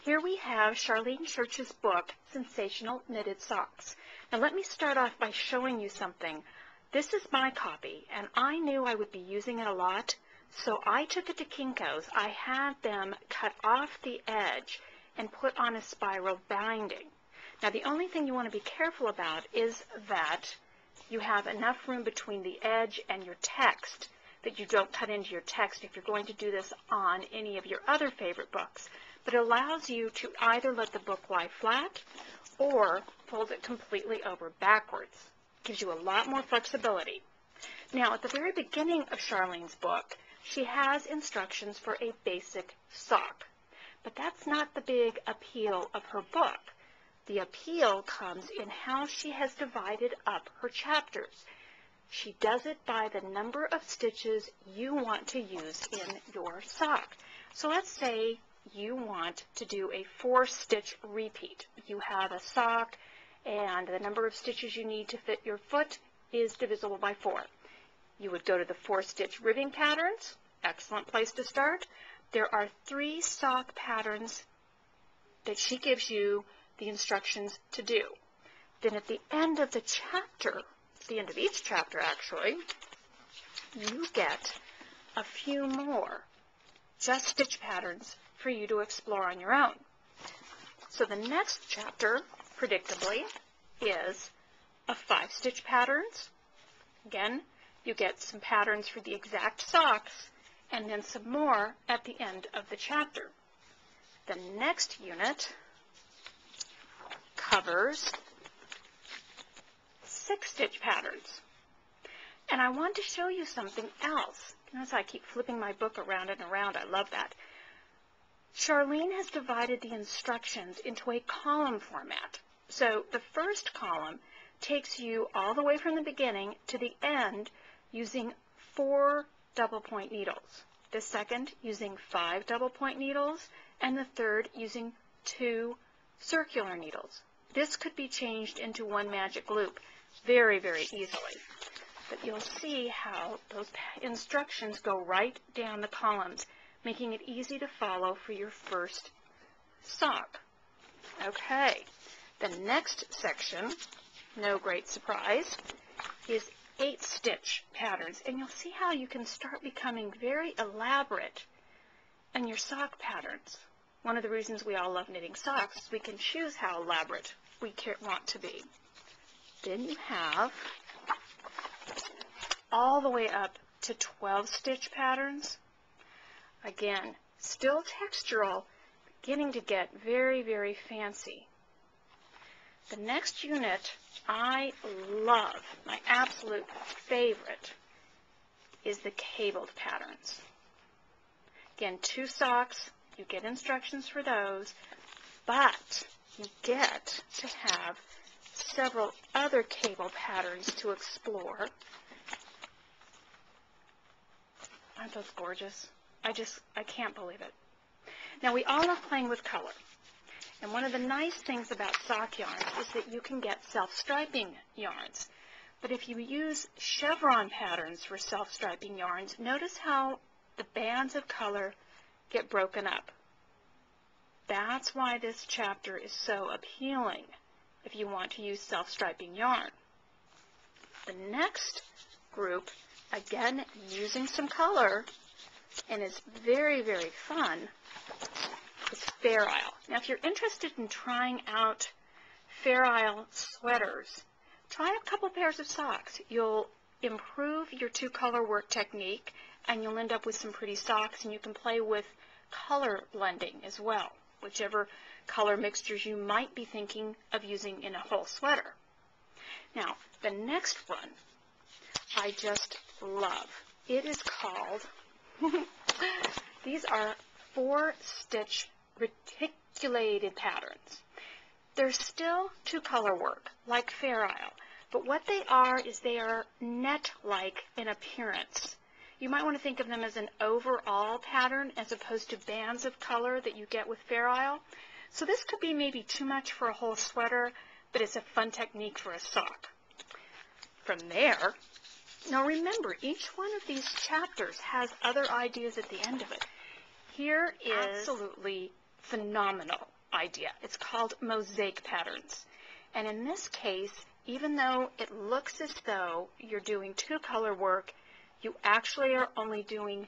Here we have Charlene Church's book, Sensational Knitted Socks. Now let me start off by showing you something. This is my copy, and I knew I would be using it a lot, so I took it to Kinko's. I had them cut off the edge and put on a spiral binding. Now the only thing you want to be careful about is that you have enough room between the edge and your text that you don't cut into your text if you're going to do this on any of your other favorite books. But it allows you to either let the book lie flat or fold it completely over backwards. Gives you a lot more flexibility. Now, at the very beginning of Charlene's book, she has instructions for a basic sock. But that's not the big appeal of her book. The appeal comes in how she has divided up her chapters. She does it by the number of stitches you want to use in your sock. So let's say you want to do a 4-stitch repeat. You have a sock and the number of stitches you need to fit your foot is divisible by 4. You would go to the 4-stitch ribbing patterns. Excellent place to start. There are 3 sock patterns that she gives you the instructions to do. Then at the end of the chapter, the end of each chapter actually, you get a few more just stitch patterns for you to explore on your own. So the next chapter, predictably, is a 5-stitch patterns. Again, you get some patterns for the exact socks and then some more at the end of the chapter. The next unit covers 6-stitch patterns. And I want to show you something else. Notice I keep flipping my book around and around. I love that. Charlene has divided the instructions into a column format. So the first column takes you all the way from the beginning to the end using 4 double-point needles. The second using 5 double-point needles, and the third using 2 circular needles. This could be changed into one magic loop very, very easily. But you'll see how those instructions go right down the columns, making it easy to follow for your first sock. Okay, the next section, no great surprise, is 8-stitch patterns. And you'll see how you can start becoming very elaborate in your sock patterns. One of the reasons we all love knitting socks is we can choose how elaborate we want to be. Then you have all the way up to 12-stitch patterns. Again, still textural, beginning to get very, very fancy. The next unit I love, my absolute favorite, is the cabled patterns. Again, 2 socks, you get instructions for those, but you get to have several other cable patterns to explore. Aren't those gorgeous? I can't believe it. Now, we all love playing with color. And one of the nice things about sock yarns is that you can get self-striping yarns. But if you use chevron patterns for self-striping yarns, notice how the bands of color get broken up. That's why this chapter is so appealing if you want to use self-striping yarn. The next group, again, using some color, and is very, very fun, is Fair Isle. Now, if you're interested in trying out Fair Isle sweaters, try a couple pairs of socks. You'll improve your 2-color work technique, and you'll end up with some pretty socks, and you can play with color blending as well, whichever color mixtures you might be thinking of using in a whole sweater. Now, the next one I just love. It is called, these are 4-stitch reticulated patterns. They're still 2-color work, like Fair Isle, but what they are is they are net-like in appearance. You might want to think of them as an overall pattern as opposed to bands of color that you get with Fair Isle. So this could be maybe too much for a whole sweater, but it's a fun technique for a sock. From there, now remember, each one of these chapters has other ideas at the end of it. Here is absolutely phenomenal. idea. It's called mosaic patterns. And in this case, even though it looks as though you're doing two color work, you actually are only doing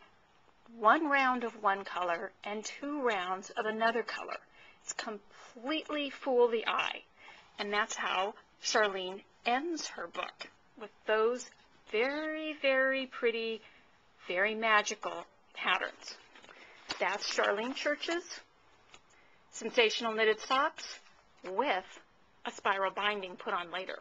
one round of one color and two rounds of another color. It's completely fool the eye. And that's how Charlene ends her book, with those very, very pretty, very magical patterns. That's Charlene Church's Sensational Knitted Socks with a spiral binding put on later.